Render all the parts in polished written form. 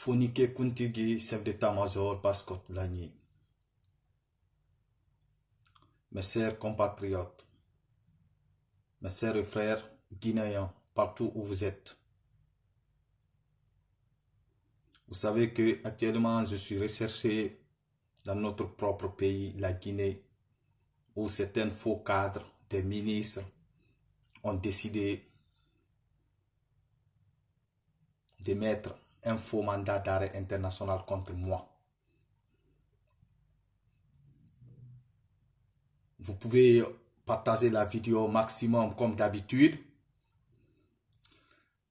Fonike Kuntigi, chef d'état-major, Baskot Lagny. Mes chers compatriotes, mes chers frères guinéens, partout où vous êtes. Vous savez que actuellement je suis recherché dans notre propre pays, la Guinée, où certains faux cadres, des ministres, ont décidé de mettre un faux mandat d'arrêt international contre moi. Vous pouvez partager la vidéo au maximum comme d'habitude.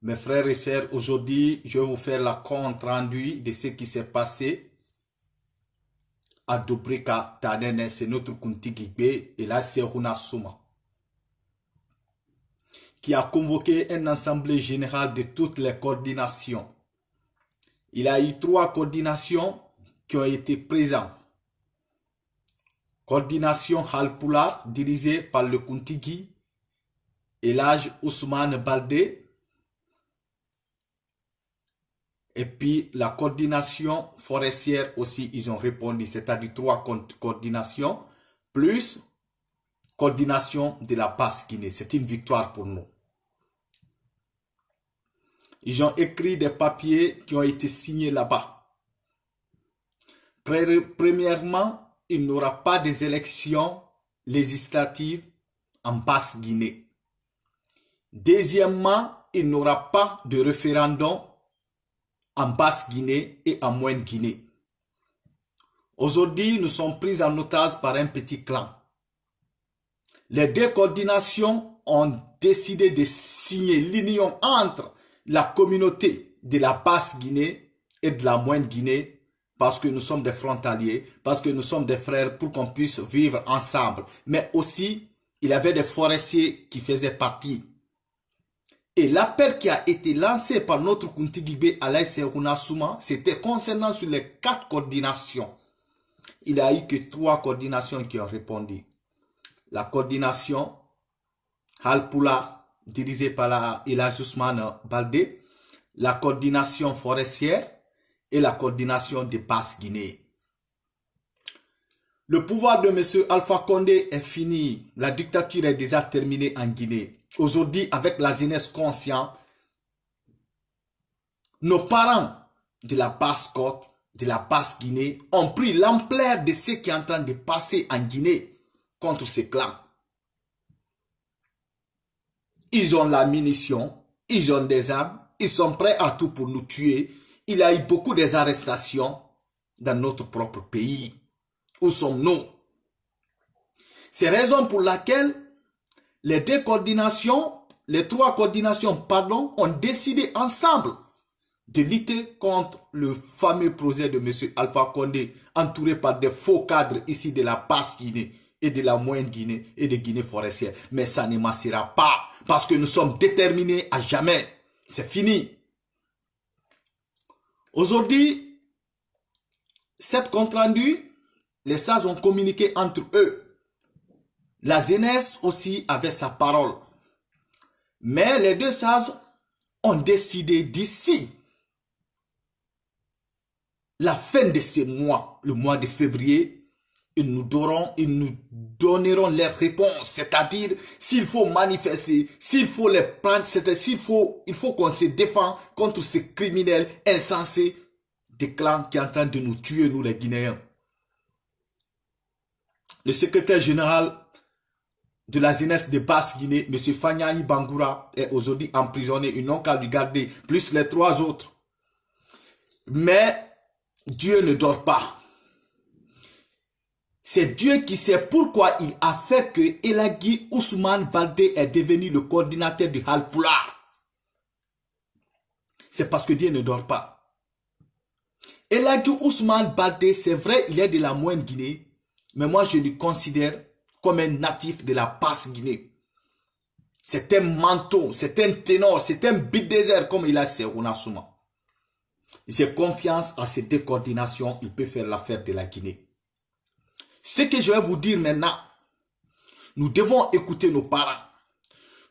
Mes frères et sœurs, aujourd'hui, je vais vous faire la compte rendu de ce qui s'est passé à Dobrika Tanene, c'est notre Kuntigigbe, et là c'est Runasuma, qui a convoqué une assemblée générale de toutes les coordinations. Il a eu 3 coordinations qui ont été présentes. Coordination Halpula, dirigée par le Kuntigi, Elhaj Ousmane Baldé. Et puis la coordination forestière aussi, ils ont répondu, c'est-à-dire 3 coordinations, plus coordination de la Basse-Guinée. C'est une victoire pour nous. Ils ont écrit des papiers qui ont été signés là-bas. Premièrement, il n'y aura pas des élections législatives en Basse-Guinée. Deuxièmement, il n'y aura pas de référendum en Basse-Guinée et en Moyenne-Guinée. Aujourd'hui, nous sommes pris en otage par un petit clan. Les 2 coordinations ont décidé de signer l'union entre la communauté de la Basse-Guinée et de la Moyenne-Guinée parce que nous sommes des frontaliers, parce que nous sommes des frères pour qu'on puisse vivre ensemble. Mais aussi, il y avait des forestiers qui faisaient partie. Et l'appel qui a été lancé par notre Kuntigibé Alaïs Runasuma, c'était concernant sur les 4 coordinations. Il n'y a eu que 3 coordinations qui ont répondu. La coordination Halpula, dirigée par Elhaj Ousmane Baldé, la coordination forestière et la coordination de Basse-Guinée. Le pouvoir de M. Alpha Condé est fini. La dictature est déjà terminée en Guinée. Aujourd'hui, avec la jeunesse consciente, nos parents de la Basse-Côte, de la Basse-Guinée, ont pris l'ampleur de ce qui est en train de passer en Guinée contre ces clans. Ils ont la munition, ils ont des armes, ils sont prêts à tout pour nous tuer. Il y a eu beaucoup d'arrestations dans notre propre pays. Où sommes-nous? C'est la raison pour laquelle les 3 coordinations, ont décidé ensemble de lutter contre le fameux projet de M. Alpha Condé, entouré par des faux cadres ici de la Basse-Guinée et de la Moyenne-Guinée et de Guinée forestière. Mais ça ne marchera pas parce que nous sommes déterminés à jamais. C'est fini. Aujourd'hui, cette compte rendu, les sages ont communiqué entre eux. La jeunesse aussi avait sa parole. Mais les 2 sages ont décidé d'ici la fin de ce mois, le mois de février, ils nous donneront leurs réponses. C'est-à-dire, s'il faut manifester, s'il faut les prendre, il faut qu'on se défende contre ces criminels insensés des clans qui sont en train de nous tuer, nous les Guinéens. Le secrétaire général de la jeunesse de Basse-Guinée, M. Fanyayi Bangoura, est aujourd'hui emprisonné. Ils n'ont qu'à lui garder, plus les 3 autres. Mais Dieu ne dort pas. C'est Dieu qui sait pourquoi il a fait que Elhaj Ousmane Baldé est devenu le coordinateur du Halpula. C'est parce que Dieu ne dort pas. Elhaj Ousmane Baldé, c'est vrai, il est de la Moyenne-Guinée, mais moi je le considère comme un natif de la Basse-Guinée. C'est un manteau, c'est un ténor, c'est un bidézère comme il a ses Runasuma. J'ai confiance à ces 2 coordinations, il peut faire l'affaire de la Guinée. Ce que je vais vous dire maintenant, nous devons écouter nos parents.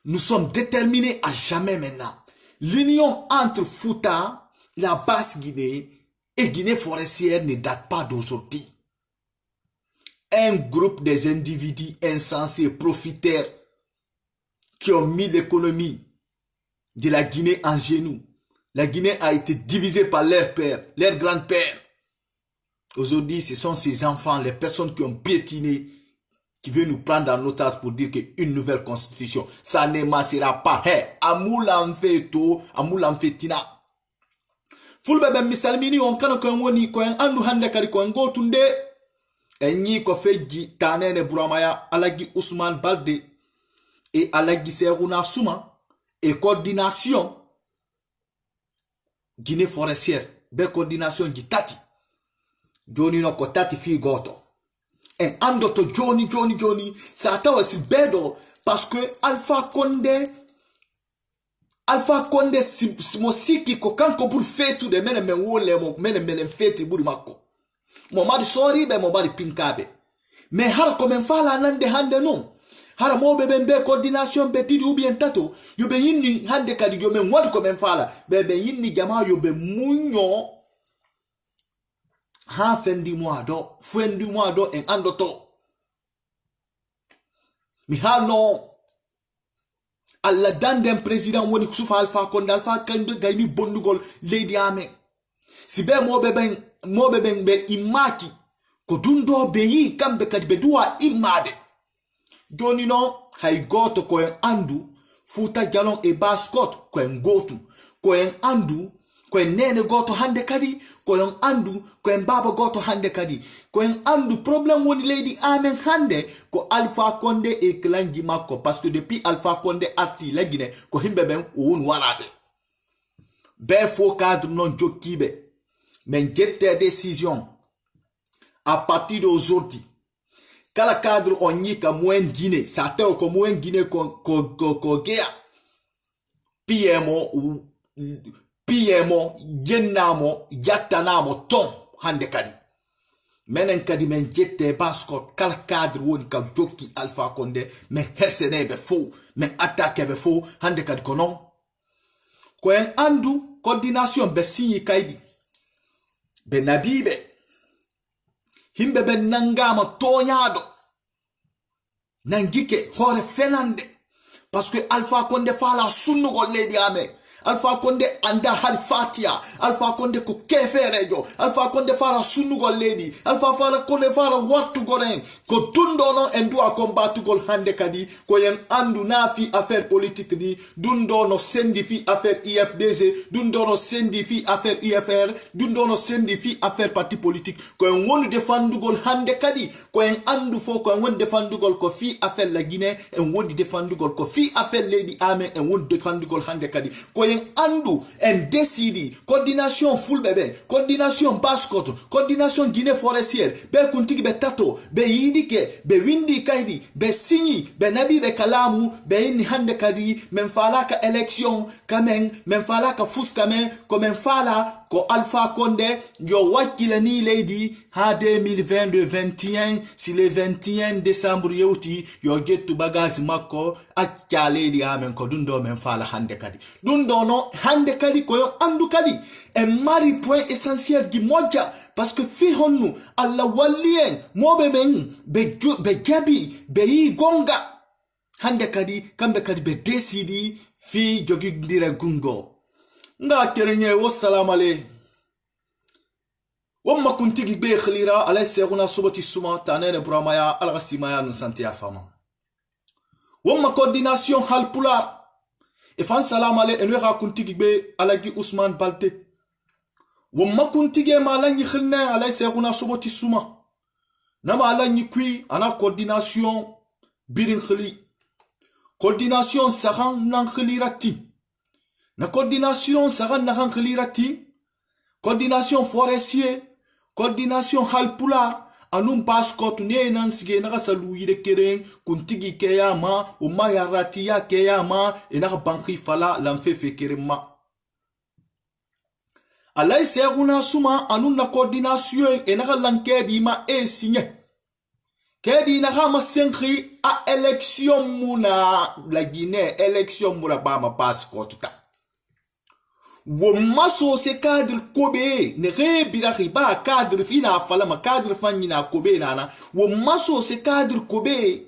Nous sommes déterminés à jamais maintenant. L'union entre Fouta, la Basse-Guinée Et Guinée forestière ne date pas d'aujourd'hui. Un groupe des individus insensés, profiteurs, qui ont mis l'économie de la Guinée en genoux. La Guinée a été divisée par leur père, leur grand-père. Aujourd'hui, ce sont ces enfants, les personnes qui ont piétiné, qui veulent nous prendre en otage pour dire qu'une nouvelle constitution, ça ne marchera pas. Hey, amoulan feto, amoulan fetina. Fulbe ben misalmini on kana ko woni ko en andu hande kadi ko ngo tunde enyi ko feji tanene buramaya alagi Ousmane Balde et alagi Serouna Souma et coordination Guinée forestière be coordination di tati joni no ko tati fi goto en ando to joni sa tawa si bedo parce que Alpha Condé simosiki ko kanko bur fetu de mene men wole mo mene feti buri makko mo mari sori be mo mari pinkabe mais har ko men fala nande hande non har mo be ben be coordination be tidi ou bien tato yo be yinni hande kadi yo men wat ko men fala be yinni jama yo be munyo ha fendi mois do en andoto mi halo alla dandem président woni Kusufa Alpha Condé gayni bondugol Lady Amen si be mobe ben be imaki ko dundo be yi kambe kadi be duwa imade doni no hay goto ko en andu Futa Jalon e Baskot ko en gotu ko en andu ko en nene goto hande kadi ko en andu ko en baba goto hande kadi ko en andu problème woni Lady Amen hande ko Alpha Condé e klangi makko parce que depuis Alpha Condé arti la Guinée ko himbe ben won warabe be fo cadre non jokibe men jette décision à partir d'aujourd'hui kala cadre on yika moyen Guinée ça te ko moyen Guinée ko gea PMO jennamo yattanamo ton hande kadi menen kadi men jette Baskot kala cadre woni ka jokki Alpha Condé men hersene be fo men attaque be fo hande kadi ko non ko en andu coordination be signi kaydi be nabibe himbe ben nangama toñado nangike hore fenande parce que Alpha Condé fala sunnugo Lady Amen Alpha Condé anda hal fatia Alpha Condé ko keferejo Alpha Condé fara sunnugo Lady Alpha Condé fara wattu goren ko dundono en doit combattre gol hande kadi ko yen andu nafi affaire politique ni dundono sendi fi affaire IFDG dundono sendi fi affaire IFR dundono sendi fi affaire parti politique ko en woni defandugol hande kadi ko en andu fo ko en woni defandugol ko fi affaire la Guinée en woni defandugol ko fi affaire Lady Amen en woni defandugol hande kadi ko andu en décidi coordination full bébé coordination Baskot coordination Guinée forestière be kuntigi be tato be yidike be windi kaydi be signi be nabi be kalamu be inni hande kadi men falaka élection kamen men falaka fus kamen ko men fala ko Alpha Condé yo wakila ni Lady ha 2020-21 si le 21 décembre yewti yo gettu bagage makko acca Lady Amen ko dundo men fala hande kadi dundo no hande kadi ko yo andu kadi e mari point essentiel di moja parce que fi honnu alla wallien mobe men be jabi be yi gonga hande kadi kambe kadi be décidi fi jogindira gungo nga kerenye wassalamu alaykum wamma kuntigi be khlira alay Serouna soboti suma tanene buramaya algasimaya nu santia fama wamma coordination halpula e fan salam ale enwe ga kuntigi be alagi Ousmane Balde wamma kuntigi malangi khilna alay Serouna soboti suma nama alangi kui ana coordination birin khili coordination saran nan khilirati na coordination saran nan khilirati coordination forestier coordination halpula anum Baskot ne nan sige na salu yide keren kuntigi keyama o mayarati ya keyama ena banki fala lamfe kerema alay Serouna Souma anun na coordination ena lankedi ma signé kedi na ma senkri a élection muna la Guinée élection mura ba ma Baskot ta wo maso se cadre kobe ne re birahi ba cadre fina fala ma cadre fanyina kobe nana wo maso se cadre kobe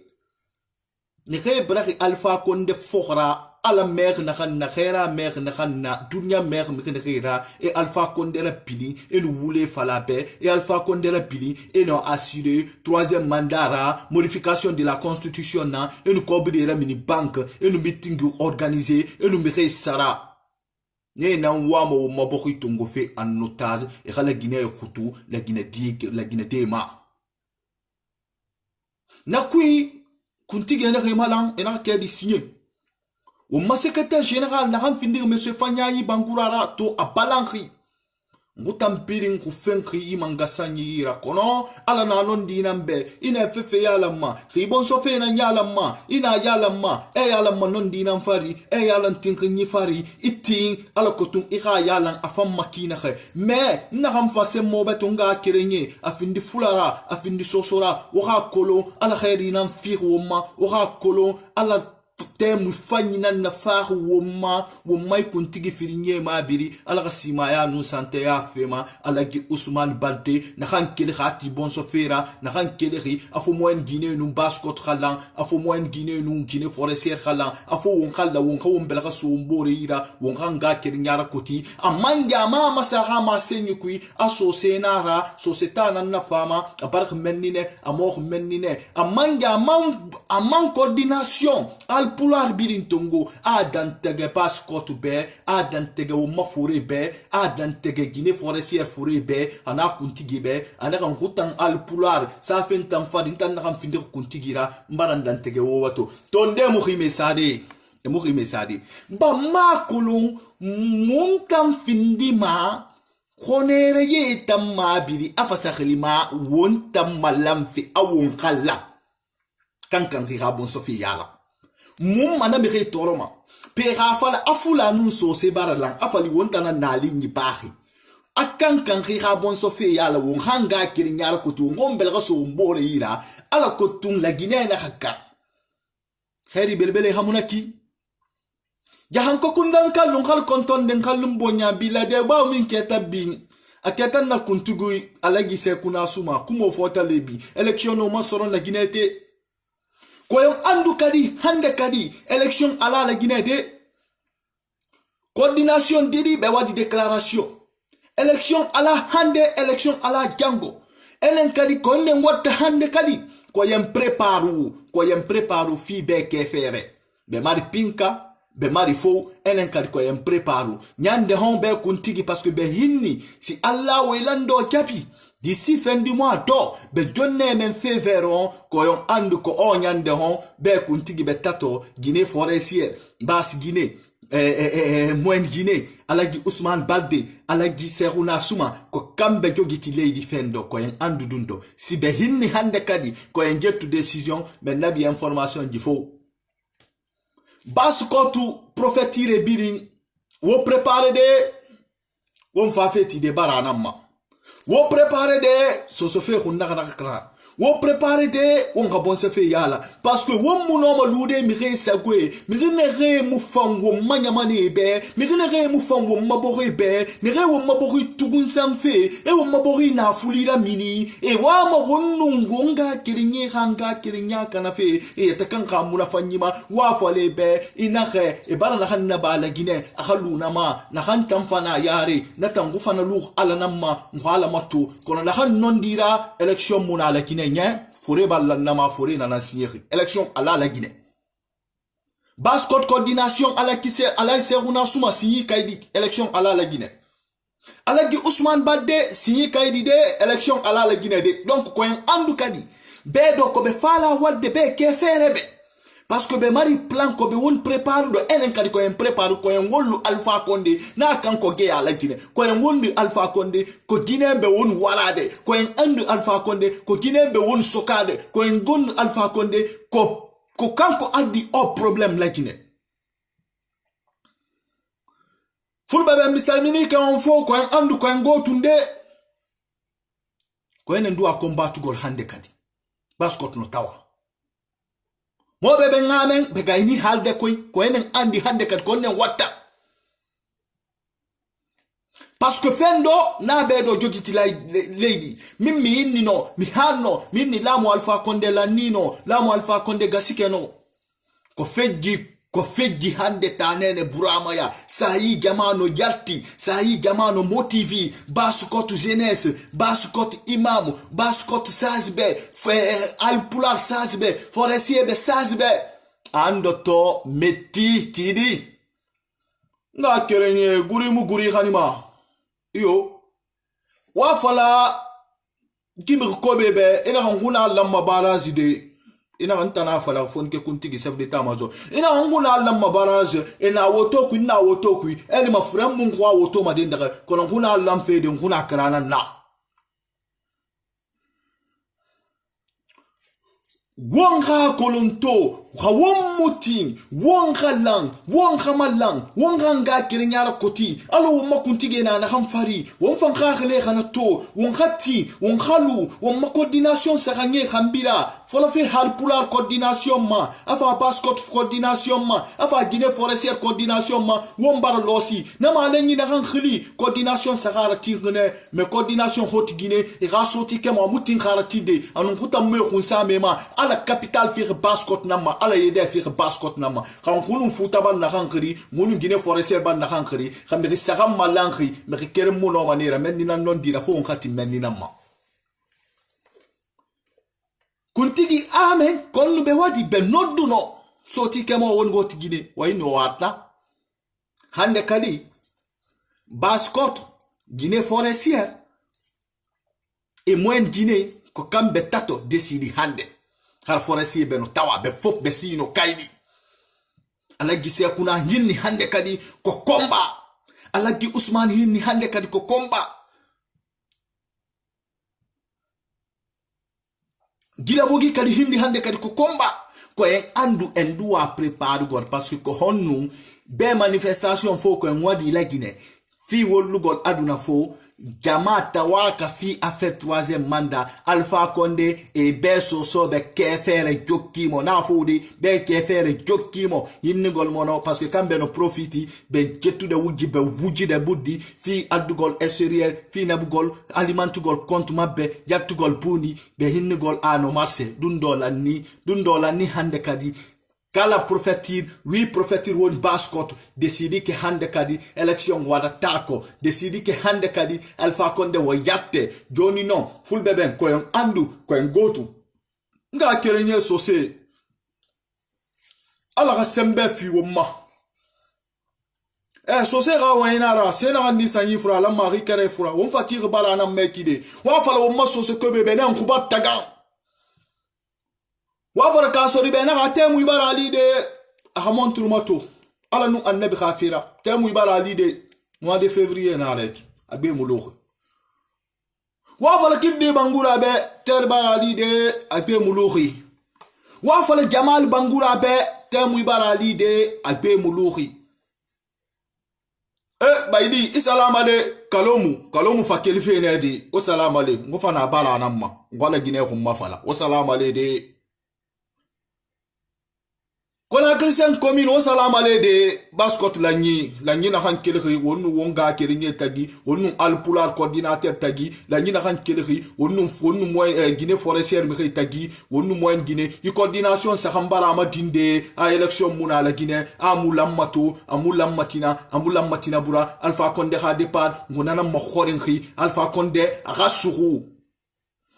ne re birahi alpha konde fokhra ala mer na kan na khera mer na kan na dunya mer mi kan khera et alpha konde la pili et nous voulait fala paix et alpha konde la pili et non assuré troisième mandat modification de la constitution na et nous cobre la mini banque et nous meeting organisé et nous mi sara ne na wama wo maboko itongo fe en otage et la Guinée khutu la Guinée dema na kui kuntige na remalan et na ke di signer wo ma secrétaire général na ham findir monsieur Fanyayi Bangurara to abalanri ngutampirin ku fenkri imangasanyi rakono ala na non dinambe ina fefe yala ma ribon so fe na yala ma ina yala ma e yala ma non dinam fari e yala tinkri fari itin ala kotum ira yala afam makina khe mais na ham fase mo betunga kirenye afindi fulara afindi sosora wa kolo ala khairina firu ma wa kolo ala temu fanyina na faru woma kuntigi firinye mabiri ala kasima ya nu sante ya fema ala gi Ousmane Balde na kan kele khati bon sofera na kan kele ri afo moyen Guinée nu baskot khalan afo moyen Guinée nu Guinée forestière khalan afo won khalla won ka won belaka so mbore ira won kan ga kele nyara koti amanga mama saha ma senyu kui aso senara so setana na fama abark menine amor menine amanga amman coordination pular birin tongo a dantege passport be a dantege wo mafure be a dantege Guinée forestière forêt be ana kuntigi be ana kan kutan al pular sa fen tan fadin tan kan finde kuntigira mbaran dantege wo wato tonde mu khime sade ba ma kulun mun kan findi ma khonere ye tam ma biri afasa khlima won tam malam fi awon kala kan ri bon sofi yala mum mana mi toroma pe rafala afula nun so se baralang afali wontana nali ni bahi akan kan bon sofi yala won hanga kirin yala kutu ngombel ga so mbore ira ala kotun la Guinée na hakka kheri belbele hamunaki jahan ko kundan kalun khal konton den kalun bonya bilade ba min keta bin aketa na kuntugui alagi se kuna suma kumo fota lebi election no ma soron la Guinée te koyom andu kadi hande kadi élection ala la Guinée de coordination didi be wadi déclaration élection ala hande élection ala jango enen kadi konne ngotta hande kadi koyem préparu fi be kefere be mari pinka be mari fo enen kadi koyem préparu nyande hon be kuntigi parce que be hinni si Allah welando kapi d'ici fin du mois do be jonne men fe veron koyon andu ko onyande hon be kuntigi be tato Guinée forestière basse Guinée moyenne Guinée alagi Ousmane Balde alagi Seruna Suma ko kambe jogiti leydi fendo koyen andu dundo si be hinni hande kadi koyen jettu décision men nabi information di fo basse ko tu prophétire birin wo préparer de won fa feti de baranamma wo préparer de so so fe khunna kana kra wo préparer de on ga bon se fe yala parce que won mu no ma lude mi re sagwe mi ne re mu fango manya mane be mi ne re mu fango mabori be ni re wo mabori tugun samfe e wo mabori na fulira mini e wa ma wonnu ngonga kirinye hanga kirinya kana fe e ta kan ka mu na fanyima wa fole be ina re e bara na hanna ba la Guinée akhaluna ma na han tamfana yare na tangu fana lu ala namma ngala matu kono na han nondira election mu na la Guinée foré balanama foré nana signé élection à la Guinée basse code coordination à la kisse à la seruna suma signé kaidi élection à la Guinée alagi Ousmane Balde signé kaidi de élection à la Guinée de donc ko en andu kadi be do ko be fala wadde be ke ferebe parce que be mari plan ko be won prépare do enen kadi ko en prépare ko en wollu Alpha Condé na kan ko ge ala Guinée ko en wondi Alpha Condé ko Guinée be won walade ko en andu Alpha Condé ko Guinée be won sokade ko en gon Alpha Condé ko kanko addi o problème la Guinée fulba be misalmini kan on fo ko en andu ko en gotunde ko en ndu a combattre gol hande kadi baskot no tawa mo be ngamen be gayni halde koy ko enen andi hande kat ko nen watta parce que fendo na bedo jogiti lady mimi inni no mi hanno mimi lamu Alpha Condé la nino lamu Alpha Condé gasike no ko feggi hande tanene buramaya sahi jamano yalti sahi jamano motivi basukot jeunesse basukot imam basukot sajbe alpular sajbe forestier be sajbe ando to metti tidi nga kerenye guri khanima iyo wafala kimi kobebe ina nguna lamma barazi de ina antana fala fonke kuntigi chef d'état major ina nguna lamma barazi ina wotoku eni mafrem mun kwa woto madinda kono nguna lamfe de nguna karana na wonga kolonto won muting wonga lang wonga malang wonga nga kirinyara koti alo won kuntige na hamfari won fanka khale khana to won khati won khalu won coordination sakanye khambira folo fe hal pular coordination ma afa passport coordination ma afa Guinée forestière coordination ma won bar losi na ma lengi na khali coordination sakara tingene mais coordination hot Guinée e rasoti ke ma muting kharatide anun kutam me khunsa mema ala capital fi passport nama ala yede fi passport nama kan kunu futa ban na kankri munu Guinée forestière ban na kankri khambe sagam malankri me kerem mo no manira men nina non dira fo khati men nina ma kuntigi amen kon be wadi be noddu no soti kemo won goti Guinée way no wata hande kadi passport Guinée forestière et moins Guinée ko kambe tato décidi hande har forestier be no tawa be fop be sino kaydi alagi se kuna hinni hande kadi ko komba alagi Ousmane hinni hande kadi ko komba gila bogi kadi hinni hande kadi ko komba ko en andu en doit préparer gor parce que ko honnu be manifestation fo ko en wadi la Guinée fi wolugol aduna fo Jamata waka fi a fait troisième mandat Alpha Condé et beso so be kefere jokimo na fodi be kefere jokimo yinnigol mono parce que kambe no profiti be jettude wujji be wujjide buddi fi addugol extérieur fi nabugol alimentugol compte mabbe jattugol puni be hinnigol ano marché dun dola ni hande kadi kala prophétir oui prophétir won baskot décidi que hande kadi élection wada tako décidi que hande kadi Alpha Condé wo yatte joni non fulbe ben ko en andu ko en gotu nga kerenye sosé ala sembe fi woma sosé ga wainara sena ndi sanyi fura la mari kare fura won fatir bala na mekide wa fala woma sosé ko be ben en kubat tagan wafara kasori be na temu ibara lide ahamon turmato ala nu annabi khafira temu ibara lide mois de février na rek abe muluh wafara kidde bangura be ter bara lide abe muluhi wafara jamal bangura be temu ibara lide abe muluhi baydi isalama de kalomu fakeli fene di o salama le ngofana bala namma ngola Guinée khumma fala o salama le de kona Christian commune o salama le de baskot lanyi na kan kelri wonu wonga kerinye tagi wonu alpular coordinateur tagi lanyi na kan kelri wonu moyen Guinée forestière mi tagi wonu moyen Guinée i coordination sa khambara ma dinde a élection muna la Guinée amulammatina bura Alpha Condé ha départ ngonana ma khorenki Alpha Condé rasuru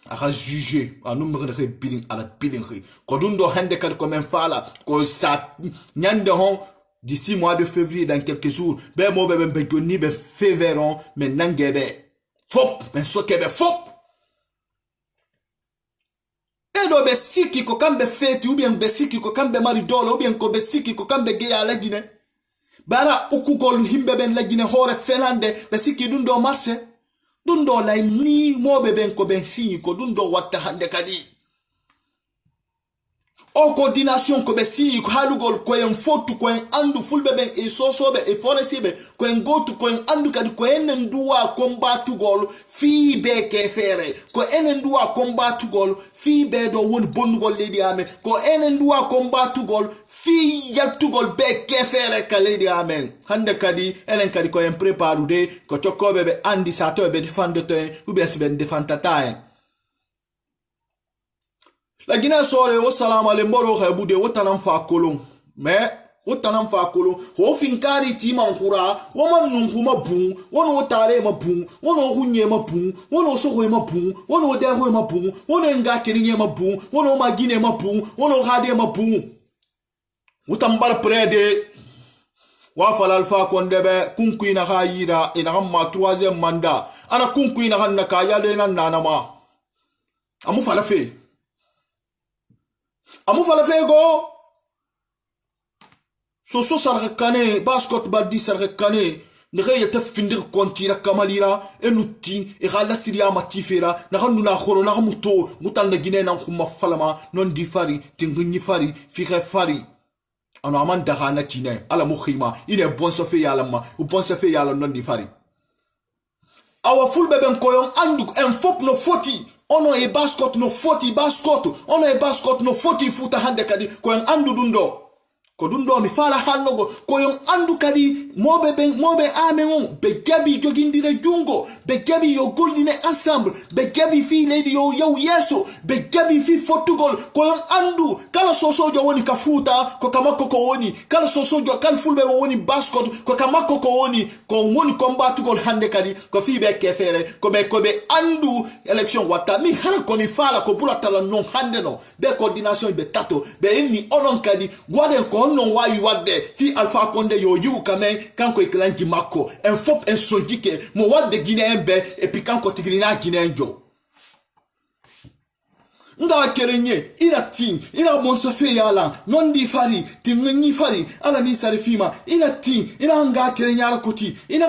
aka juger anu mre billing ala billing ko dundo hande kad ko men fala ko sa nyande hon d'ici mois de février dans quelques jours be mo be joni be féveron men nangebe fop men sokebe fop do be siki ko kambe feti ou bien be siki ko kambe mari dolo ou bien ko be siki ko kambe ge ala Guinée bara ukugol himbe ben la Guinée hore fenande be siki dundo marché dundo la ni mobe ben ko ben signi ko dundo watta hande kadi o coordination ko be signi ko halugol ko en fotu ko en andu fulbe ben e sosobe e foresibe ko en gotu ko en andu kadi ko en nduwa combattu gol fi be ke fere ko en nduwa combattu gol fi be do won bonnugol ledi ame ko en nduwa combattu gol fi yaltugol be kefere kale di amen hande kadi enen kadi ko en prépare de ko chokobe be andi sa to be defendre to ou bien si ben defanta ta la Guinée sore wo salama le mboro khabude wo tanam fa kolon mais wo tanam fa kolon ho finkari ti man khura wo man nun kuma bun wo no tare ma bun wo no hunye ma bun wo no so ma bun wo no de ho ma bun wo no nga kirinye ma bun wo no ma Guinée ma bun wo no hade ma bun wo tambar prede wa falal fa kondebe kunku ina khayira ina hamma 3e mandat ana kunku ina hanna kaya de nan nanama amu fala fe go so sarga kane baskot baddi sarga kane ne gaya tafindir kontira kamalira enuti e gala siria matifera na hanu na khoro na muto mutal na Guinée na khuma falama non di fari tingunyi fari fi fari ano aman daga na Guinée ala mukhima ine bon so fe yala ma ou bon so fe yala non di fari awa fulbe ben koyon anduk en fop no foti ono e baskot no foti baskot ono e baskot no foti futa hande kadi koyon andu dundo ko dundo mi fala hannogo koyon andu kadi mobe amenon be gabi jogindire jungo be gabi yo goldine ensemble be gabi fi lady yo yeso be gabi fi fotugol koyon andu kala sosojo woni ka futa ko kamako ko woni kala sosojo kala fulbe woni baskot ko kamako ko woni ko woni combatugol hande kadi ko fi be kefere ko be andu election wata mi hara ko mi fala ko bulatala non hande no be coordination be tato be ni onon kadi wade ko non wa yu wadde fi Alpha Condé yo yu kamen kanko eklangi mako en fop en sondike mo wadde Guinée embe et puis kanko tigrina Guinée njo nda kerenye ina tin ina monso fe yala non di fari tinni fari ala ni sare fima ina tin ina nga kerenya ala koti ina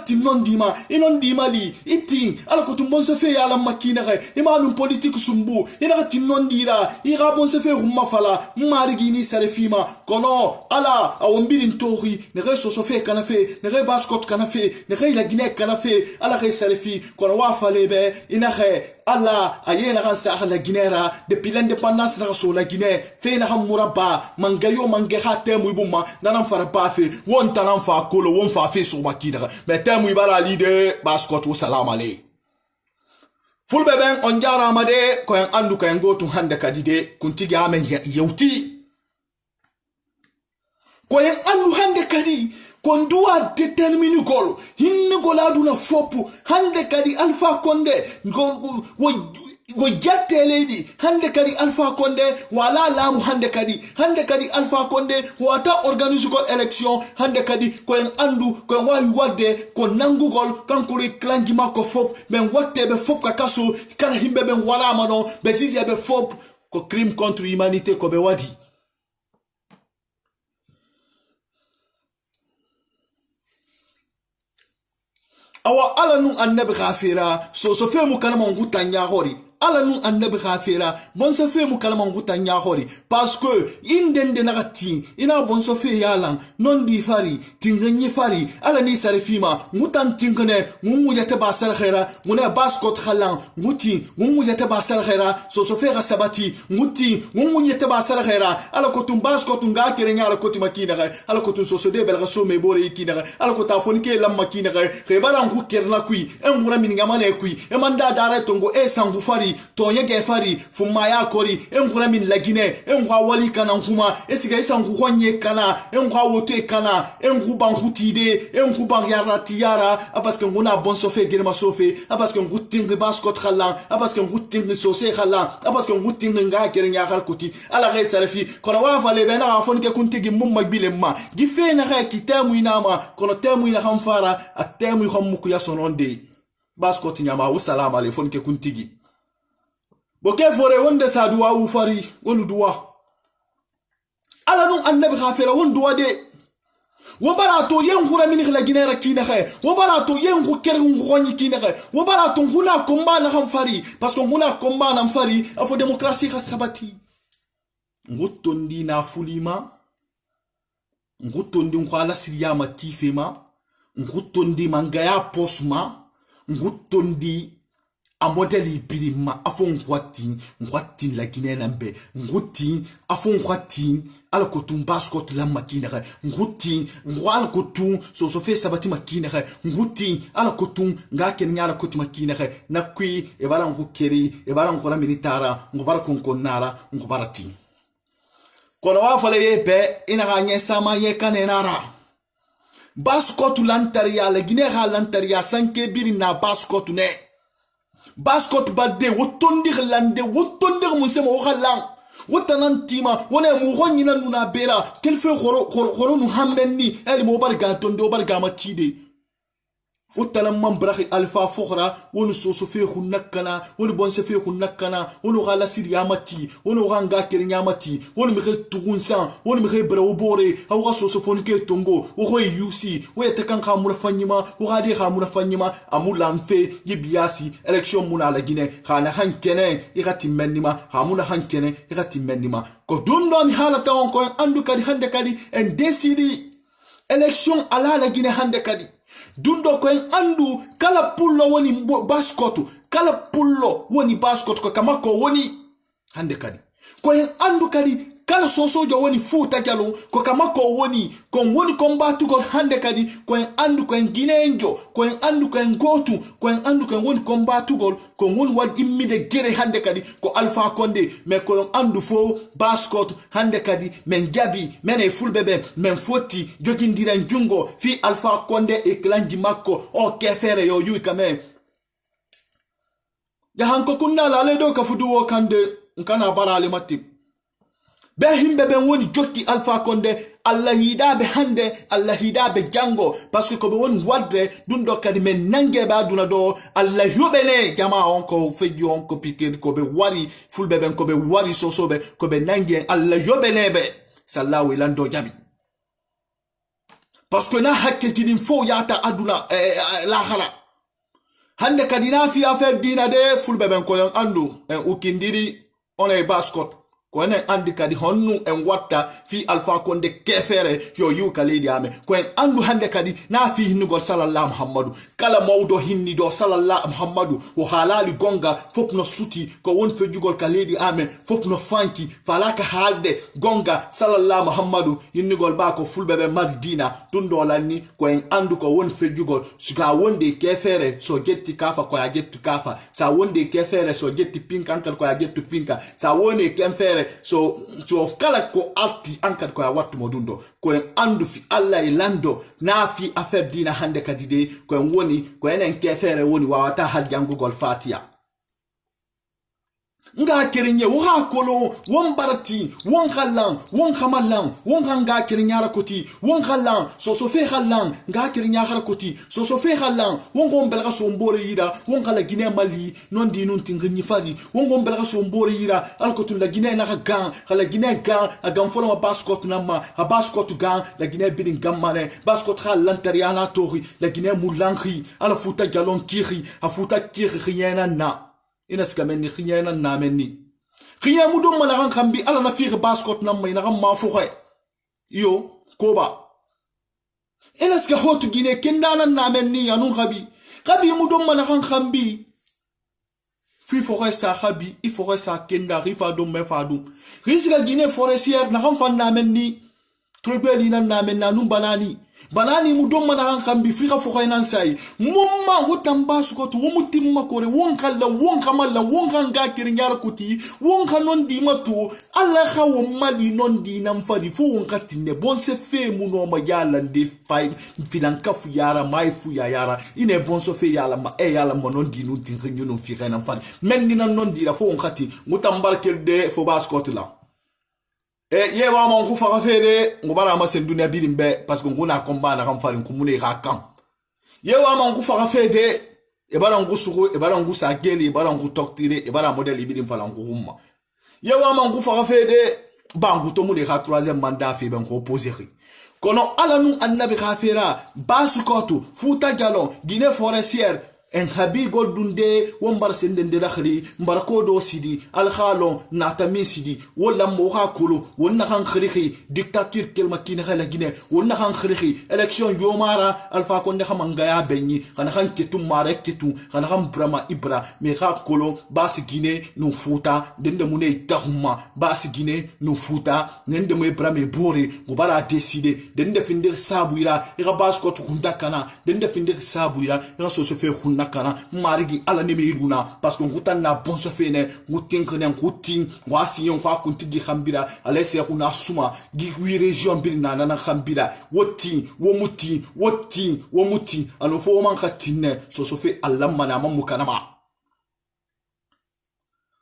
tin non di ma inon di mali iti ala kotu monso fe yala makina ga imanu politique sumbu ina tin non dira ira monso fe rumma fala mari gini sare fima kono ala awombiri ntori ne re so fe kana fe ne re baskot kana fe ne re la Guinée kana fe ala re sare fi kono wa falebe ina re ala ayena kan sa la Guinée depuis l'indépendance na so la Guinée fe na hamuraba mangayo mangeha temu ibuma nanam fara ba fe won tanam fa kolo won fa fe so makida mais temu ibara lide baskot wa salam ale fulbe ben on jara amade ko en andu ko en gotu hande kadide kuntigi amen yewti ko en andu hande kadi kon doit déterminer gol hinne goladuna fopu hande kadi Alpha Condé wo jatte leydi hande kadi Alpha Condé wala lamu hande kadi Alpha Condé wata organise gol élection hande kadi ko en andu ko en wawi wadde ko nangugol kankuri klangi makko fop ben watte be fop ka kaso kala himbe ben wala mano be zizi be fop ko crime contre humanité ko be wadi awa ala nun annabi khafira so fe mu kalama nguta nyahori ala nun annabi khafira bon so fe mu kalama nguta nyahori parce que indende nakati ina bon so fe yalan non di fari tinganyi fari ala ni sarifima ngutan tingane ngumu yata basal khaira nguna baskot khalan nguti ngumu yata basal khaira so fe gasabati nguti ngumu yata basal khaira ala ko tum baskot nga kerenya ala ko timakina ala ko tum so de belga so me bore ikina ala ko tafoni ke lam makina khebara ngu kerna kui ngura min ngamane kui manda dare tongo sangu fari tonye ge fari fumaya kori ngura min lagine ngwa wali kana nkuma esiga isangu honye kana ngwa wote kana ngu bankhutide ngu bangyarati yara parce que nguna bon sofe germa sofe parce que nguting baskot khala parce que nguting sose khala parce que nguting nga kernya khar kuti ala ge sarfi kono wa fale bena afon ke kuntigi mumma bilema gifena ga kitamu inama kono temu ina khamfara atemu khamuku ya sononde baskot nyama wa salam ale fon ke kuntigi boke fore wonde sa duwa u fari wonu duwa ala nun annabi khafira won duwa de wo barato yen khura min khla ginera kina khay wo barato yen khu ker ngoni kina khay wo barato nguna komba na kham fari parce que nguna komba na fari afo démocratie kha sabati ngutondi na fulima ngutondi ngwala siriyama tifema ngutondi mangaya posma ngutondi a modèle ibirima a fo ngwatin la Guinée nambe ngutin a fo ngwatin ala kotum baskot la makina ngutin ngwal kotum so fe sabati makina ngutin ala kotum nga kenya ala kotum makina na kwi e bara ngukeri e bara ngola militara ngubara konkonara ngubarati kono wa fale yebe ina ganye sama ye kanenara baskot lantaria la Guinée lantaria sanke birina baskot ne baskot badde wotondir lande wotondir musema okalang wotanantima wona mu gonyina nuna bera kelfe khoro nu hammenni eli mo barga tondo barga matide fotala mambrahi alfa fokhra wonu soso fe khunakana wonu bonse fe khunakana wonu gala siriyamati wonu ganga kirinyamati wonu mi tugunsan wonu mi brawo bore awa soso fonke tongo wo yusi wo yatakan khamura fanyima wo gadi khamura fanyima amulanfe yibiasi election muna la Guinée khana hankene igati menima hamuna hankene igati menima ko dundo mi halata on ko andu kadi hande kadi en décidi election ala la Guinée hande kadi dundo ko en andu kala pullo woni baskotu kala pullo woni baskotu ko kamako woni hande kadi ko en andu kadi kala sosojo woni futa jalo ko kamako woni kombatu ko hande kadi ko en andu ko en ginenjo ko en andu ko en gotu ko en andu ko en woni kombatu gol ko woni wad immide gere hande kadi ko Alpha Condé me ko en andu fo baskot hande kadi men jabi men e fulbebe men foti jogindira njungo fi Alpha Condé e klanji makko o kefere yo yu kame ya hanko kunna la le do ka fudu wo kande nkana barale matti be himbe ben woni jokki Alpha Condé Allah hidabe hande Allah hidabe jango parce que ko be woni wadre dundo kadi men nange ba duna do Allah yobele jama on ko feji on ko piqué ko be wari fulbe ben ko be wari sosobe ko be nange Allah yobele be sallahu ilando jabi parce que na hakke kidin fo yata aduna la khala hande kadi na fi affaire dina de fulbe ben ko andu ukindiri on e baskot ko en andi kadi honnu en watta fi Alpha Condé kefere yo yu kaledi ame ko en andu hande kadi na fi hinnugol sallallahu muhammadu kala mawdo hinni do sallallahu muhammadu o halali gonga fopno suti ko won fejugol kaledi ame fopno fanki falaka halde gonga sallallahu muhammadu hinnugol ba ko fulbebe madina tundo lanni ko en andu ko won fejugol suga wonde kefere so jetti kafa ko ya jettu kafa sa wonde kefere so jetti pinka ankal ko ya jettu pinka sa woni kefere so of kala ko alti ankad ko ya wattu modundo ko en andu fi Allah e lando na fi affaire dina hande kadide ko en woni ko enen kefere woni wawata hal jangugol Fatiha nga kerinye wa kolo won barati won khallan won khamalan won nga kerinyara koti won khallan so fe khallan nga kerinyara koti so fe khallan won gon belga so mbore yida won kala Guinée Mali non di non tingi fadi won gon belga so mbore yida alkotu la Guinée na gan kala Guinée gan agam folo ma baskot nama a baskot gan la Guinée bidin gamane baskot khallan tariana tori la Guinée moulanri ala futa galon kiri a futa kiri yana na ina skamenni khiyana namenni khiya mudum mana kan khambi ala na fi baskot nam ina kam ma fuxe yo koba ina ska hotu Guinée kendana namenni anu khabi mudum mana kan khambi fi fuxe sa khabi il fuxe sa kenda rifa dum me fadu risga Guinée forestière na kan fan namenni tribeli nan namenna num banani mudum mana kan khambi fi fuxe nan sai mumma wotam baskot wo mutimma kore won kala won kamala won kanga kirinyar kuti won kanon di matu alla khawo mali non di nam fadi fo won katine bon se fe mu no ma yala de fay filan kafu yara mai fu ya yara ine bon so fe yala ma yala mo non di nu tin kanyo no fi kana fadi men ni nan non di la fo won kati mutam barkel de fo baskot la ye wa mon ku fa fere ngubara ma sen dunya birimbe parce que nguna komba na kam farin kumune ka kam ye wa mon ku fa fede e bara ngu suko e bara ngu sa geli e bara ngu toktire e bara model birim fala ngu humma ye wa mon ku fa fede bangu to mune ka troisième mandat fe ben ko opposer kono ala nu annabi khafira basukotu futa galon Guinée forestière en habi goldunde wombar sendende dakhli mbarko do sidi al khalo natami sidi wala mo khakulu wonna khan khirikhi dictature kelma kina khala gine wonna khan khirikhi election yomara alfa konde khamanga ya benyi kana khan ketu mare ketu kana khan brama ibra me khakolo bas gine no futa dende mune tahuma bas gine no futa nende mo brame bore mo bara décider dende findir sabuira ira bas ko tukunda kana dende findir sabuira ira so se fait nakana marigi ala ne meiruna parce que ngutan na bon so fene ngutin kene ngutin wasi yon kwa kunti di khambira ala se kuna suma gi wi region bir na na khambira woti womuti alo fo man khatine so fait alla mana mamu kanama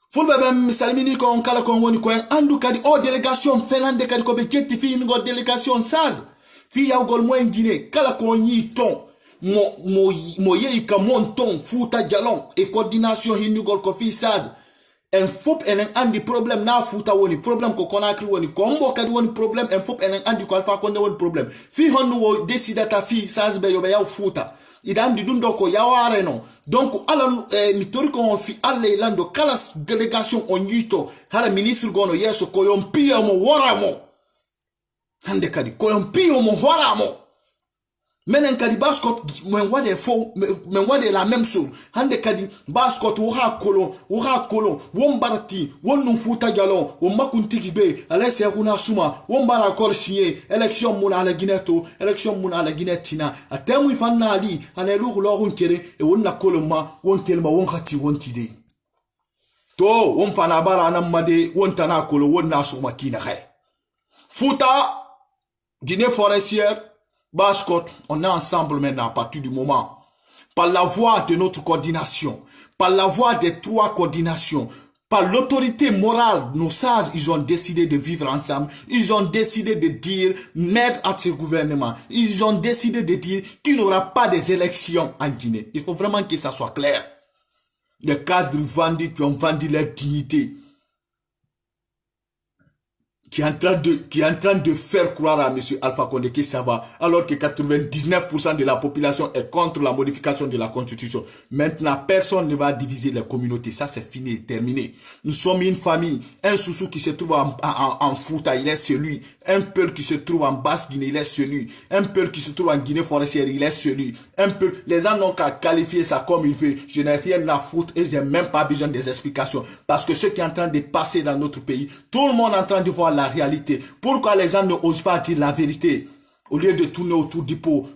fulbe bem salmini ko kala ko woni ko andu kadi o délégation finlande kadi ko be jetti fi ngo délégation saz fi yaw gol mo ngine kala ko nyi ton mo ye ka monton futa jalon et coordination hinugol ko fi saz en fop enen andi problem na futa woni problem ko Conakry woni kombo kadi woni problem en fop enen andi ko Alpha Condé woni problem fi hon wo décidata fi saz be yo be yaw futa idan di dundo ko yaware no donc ala mitori ko fi alle lando kala délégation on yito hara ministre gono yeso ko yon piyo mo woramo hande kadi ko yon piyo mo woramo menen kadi baskot men wade fo men wade la même chose hande kadi baskot wuha kolo wombarti wonu futa jalon wo makuntiki be ala se kuna suma wombara kor signé élection mun ala gineto élection mun ala ginetina atemu ifanna ali anelu lo hun kere e wonna koloma won telma won khati won tide to won fana bara nan made won tana kolo wonna suma kina khay futa Guinée forestière Baskot, on est ensemble maintenant à partir du moment, par la voix de notre coordination, par la voix des trois coordinations, par l'autorité morale, nos sages, ils ont décidé de vivre ensemble, ils ont décidé de dire merde à ce gouvernement, ils ont décidé de dire qu'il n'y aura pas des élections en Guinée. Il faut vraiment que ça soit clair. Les cadres vendus qui ont vendu leur dignité, qui est en train de faire croire à M. Alpha Condé que ça va, alors que 99% de la population est contre la modification de la Constitution. Maintenant, personne ne va diviser les communautés. Ça, c'est fini, terminé. Nous sommes une famille. Un Soussou qui se trouve en Fouta, il est celui. Un Peul qui se trouve en Basse-Guinée, il est celui. Un Peul qui se trouve en Guinée forestière, il est celui. Un Peul, les gens n'ont qu'à qualifier ça comme il veut. Je n'ai rien à foutre et je n'ai même pas besoin des explications. Parce que ce qui est en train de passer dans notre pays, tout le monde est en train de voir la réalité. Pourquoi les gens ne osent pas dire la vérité au lieu de tourner autour du pot?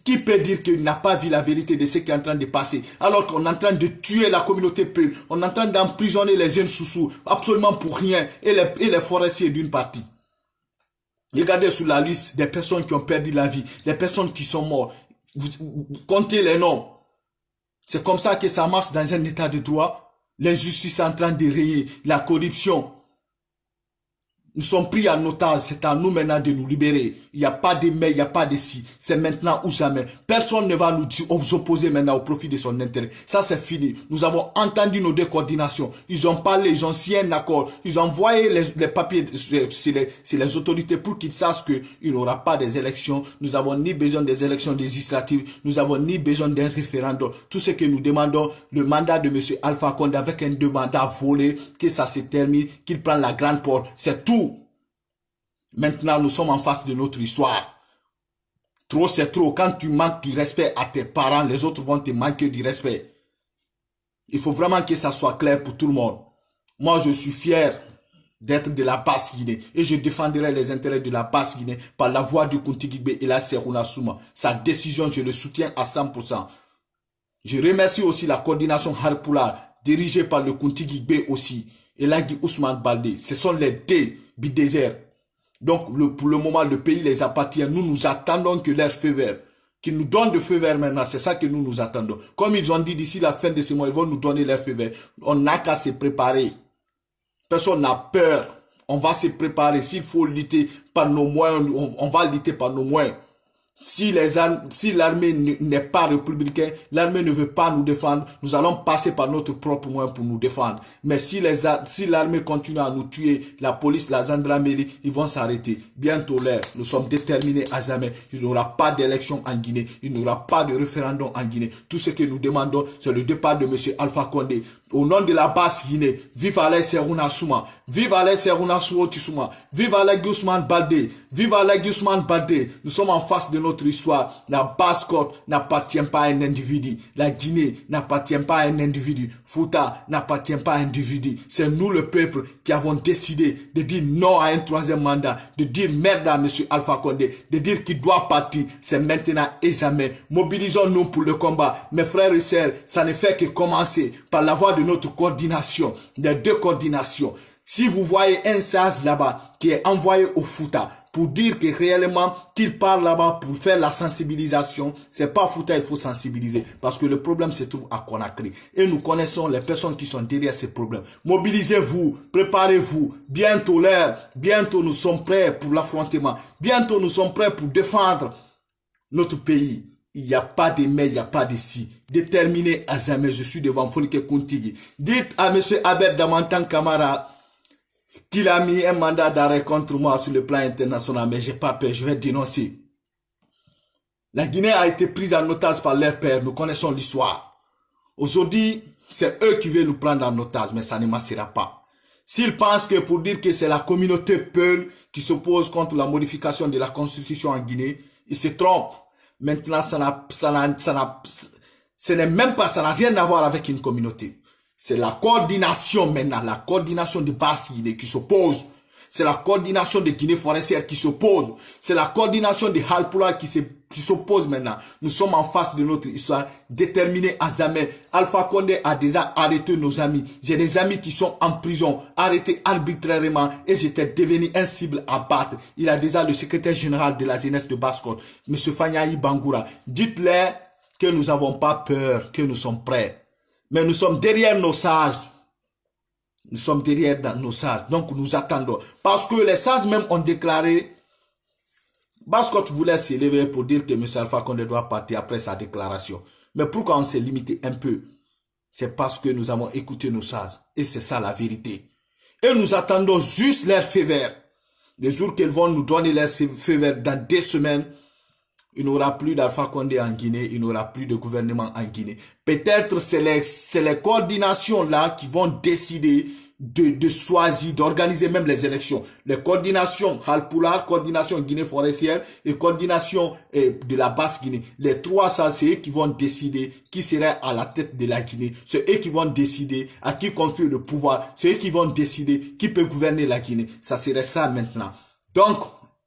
Qui peut dire qu'il n'a pas vu la vérité de ce qui est en train de passer, alors qu'on est en train de tuer la communauté Peul, on est en train d'emprisonner les jeunes Soussous absolument pour rien, et les forestiers d'une partie. Regardez sur la liste des personnes qui ont perdu la vie, des personnes qui sont mortes. Vous comptez les noms. C'est comme ça que ça marche dans un état de droit. L'injustice est en train de rayer, la corruption. Nous sommes pris en otage, c'est à nous maintenant de nous libérer. Il n'y a pas de mais, il n'y a pas de si. C'est maintenant ou jamais. Personne ne va nous opposer maintenant au profit de son intérêt. Ça, c'est fini. Nous avons entendu nos deux coordinations. Ils ont parlé, ils ont signé un accord. Ils ont envoyé les papiers sur les autorités pour qu'ils sachent qu'il n'y aura pas des élections. Nous avons ni besoin des élections législatives. Nous avons ni besoin d'un référendum. Tout ce que nous demandons, le mandat de M. Alpha Condé avec un mandat volé, que ça se termine, qu'il prenne la grande porte. C'est tout. Maintenant, nous sommes en face de notre histoire. Trop, c'est trop. Quand tu manques du respect à tes parents, les autres vont te manquer du respect. Il faut vraiment que ça soit clair pour tout le monde. Moi, je suis fier d'être de la Basse-Guinée et je défendrai les intérêts de la Basse-Guinée par la voix du Kuntigibé et la Serouna Souma. Sa décision, je le soutiens à 100%. Je remercie aussi la coordination Harpoula, dirigée par le Kuntigibé aussi, et Lagui Ousmane Baldé. Ce sont les deux bidéserts. Donc, pour le moment, le pays les appartient. Nous attendons que leur feu vert, qu'ils nous donnent de feu vert maintenant. C'est ça que nous attendons. Comme ils ont dit d'ici la fin de ce mois, ils vont nous donner leur feu vert. On n'a qu'à se préparer. Personne n'a peur. On va se préparer. S'il faut lutter par nos moyens, on va lutter par nos moyens. Si l'armée n'est pas républicaine, l'armée ne veut pas nous défendre, nous allons passer par notre propre moyen pour nous défendre. Mais si l'armée continue à nous tuer, la police, la gendarmerie, ils vont s'arrêter. Bientôt l'heure, nous sommes déterminés à jamais. Il n'y aura pas d'élection en Guinée, il n'y aura pas de référendum en Guinée. Tout ce que nous demandons, c'est le départ de M. Alpha Condé. Au nom de la basse Guinée, vive Alain Serouna Souma, vive Alain Serouna Souma, vive Alain Ousmane Baldé, vive Alain Ousmane Baldé. Nous sommes en face de notre histoire. La Basse-Côte n'appartient pas à un individu. La Guinée n'appartient pas à un individu. Fouta n'appartient pas à un individu. C'est nous le peuple qui avons décidé de dire non à un troisième mandat, de dire merde à M. Alpha Condé, de dire qu'il doit partir. C'est maintenant et jamais. Mobilisons-nous pour le combat. Mes frères et sœurs, ça ne fait que commencer par la voie de notre coordination, des deux coordinations. Si vous voyez un SAS là-bas qui est envoyé au Fouta pour dire que réellement qu'il part là-bas pour faire la sensibilisation, c'est pas Fouta, il faut sensibiliser parce que le problème se trouve à Conakry et nous connaissons les personnes qui sont derrière ces problèmes. Mobilisez-vous, préparez-vous, bientôt l'heure, bientôt nous sommes prêts pour l'affrontement, bientôt nous sommes prêts pour défendre notre pays. Il n'y a pas de mais, il n'y a pas de si. Déterminé à jamais, je suis devant Fonike Kuntigi. Dites à M. Abed Damantan Kamara qu'il a mis un mandat d'arrêt contre moi sur le plan international, mais j'ai pas peur, je vais dénoncer. La Guinée a été prise en otage par leurs pères, nous connaissons l'histoire. Aujourd'hui, c'est eux qui veulent nous prendre en otage, mais ça ne marchera pas. S'ils pensent que pour dire que c'est la communauté Peul qui s'oppose contre la modification de la constitution en Guinée, ils se trompent. Maintenant, ça n'a rien à voir avec une communauté. C'est la coordination maintenant, la coordination de Basse-Guinée qui s'oppose. C'est la coordination de Guinée forestière qui s'oppose. C'est la coordination de Halpula qui s'oppose maintenant. Nous sommes en face de notre histoire, déterminés à jamais. Alpha Condé a déjà arrêté nos amis. J'ai des amis qui sont en prison, arrêtés arbitrairement et j'étais devenu un cible à battre. Il a déjà le secrétaire général de la jeunesse de Basse-Côte, M. Fanyaï Bangoura. Dites-leur que nous n'avons pas peur, que nous sommes prêts. Mais nous sommes derrière nos sages. Nous sommes derrière nos sages. Donc nous attendons. Parce que les sages même ont déclaré, Basse-Côte voulait s'élever pour dire que M. Alpha Condé doit partir après sa déclaration. Mais pourquoi on s'est limité un peu? C'est parce que nous avons écouté nos sages. Et c'est ça la vérité. Et nous attendons juste leur feu vert. Les jours qu'ils vont nous donner leur feu vert dans 2 semaines, il n'y aura plus d'Alpha Condé en Guinée, il n'y aura plus de gouvernement en Guinée. Peut-être c'est les coordinations là qui vont décider de choisir, d'organiser même les élections. Les coordinations Halpula, coordination Guinée forestière et coordination de la Basse-Guinée. Les trois, ça c'est eux qui vont décider qui serait à la tête de la Guinée. C'est eux qui vont décider à qui confier le pouvoir. C'est eux qui vont décider qui peut gouverner la Guinée. Ça serait ça maintenant. Donc,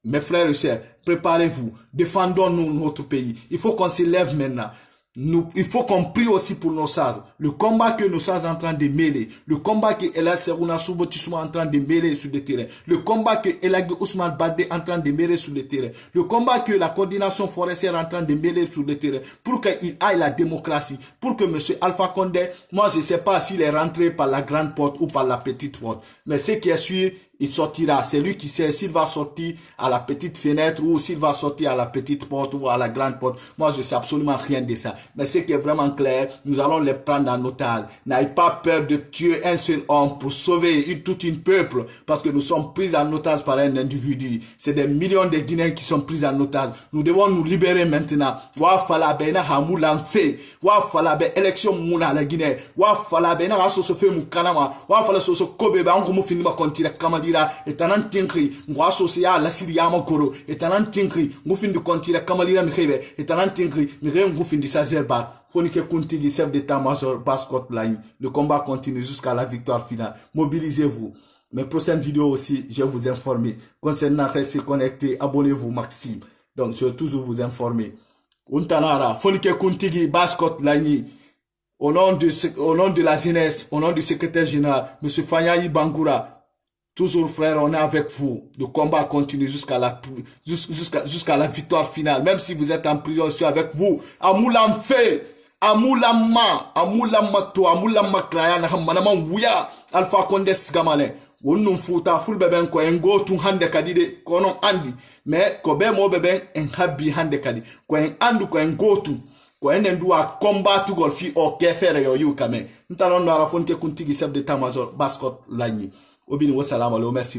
mes frères et sœurs, préparez-vous, défendons-nous notre pays. Il faut qu'on se lève maintenant. Il faut qu'on prie aussi pour nos sages. Le combat que nos sages sont en train de mêler, le combat que Ella Serouna Souboti sont en train de mêler sur le terrain, le combat que Ella Ousmane Badé est en train de mêler sur le terrain, le combat que la coordination forestière est en train de mêler sur le terrain, pour qu'il aille la démocratie, pour que M. Alpha Condé, moi je ne sais pas s'il est rentré par la grande porte ou par la petite porte, mais ce qui est sûr, il sortira. C'est lui qui sait s'il va sortir à la petite fenêtre ou s'il va sortir à la petite porte ou à la grande porte. Moi, je sais absolument rien de ça. Mais ce qui est vraiment clair, nous allons les prendre en otage. N'ayez pas peur de tuer un seul homme pour sauver tout un peuple parce que nous sommes pris en otage par un individu. C'est des millions de Guinéens qui sont pris en otage. Nous devons nous libérer maintenant. Wa falabe na hamulan fe. Wa falabe élection muna la Guinée. Wa falabe na raso se fait mukanama. Wa falabe so kobe ba ngumu finima kontira kama etanan tinkri ngwa sosia la siriama koro etanan tinkri ngufin de kontira kamalira mkhebe etanan tinkri mire ngufin de sazerba fonike kuntigi chef d'état-major Basse-Côte line. Le combat continue jusqu'à la victoire finale. Mobilisez-vous. Mes prochaines vidéos aussi, je vais vous informer concernant rester connecté, abonnez-vous Maxime. Donc je vais toujours vous informer. Untanara fonike kuntigi Basse-Côte line. Au nom de la jeunesse, au nom du secrétaire général monsieur Fanyaï Bangoura. Toujours frère, on est avec vous. Le combat continue jusqu'à la victoire finale. Même si vous êtes en prison, je suis avec vous. Amoulam fait, amoulamma to, amoulamma kraya na manama wuya. Alpha Condé Sgamane. wonnum futa fulbe ben ko en gotu hande kadi de kono andi mais ko be mo be ben en habbi hande kadi ko en andu ko en gotu ko en duwa combattre gol fi o kefere yo yu kame ntalon no ara fonte kuntigi chef d'état major Baskot Lagny obini wassalamu alaikum merci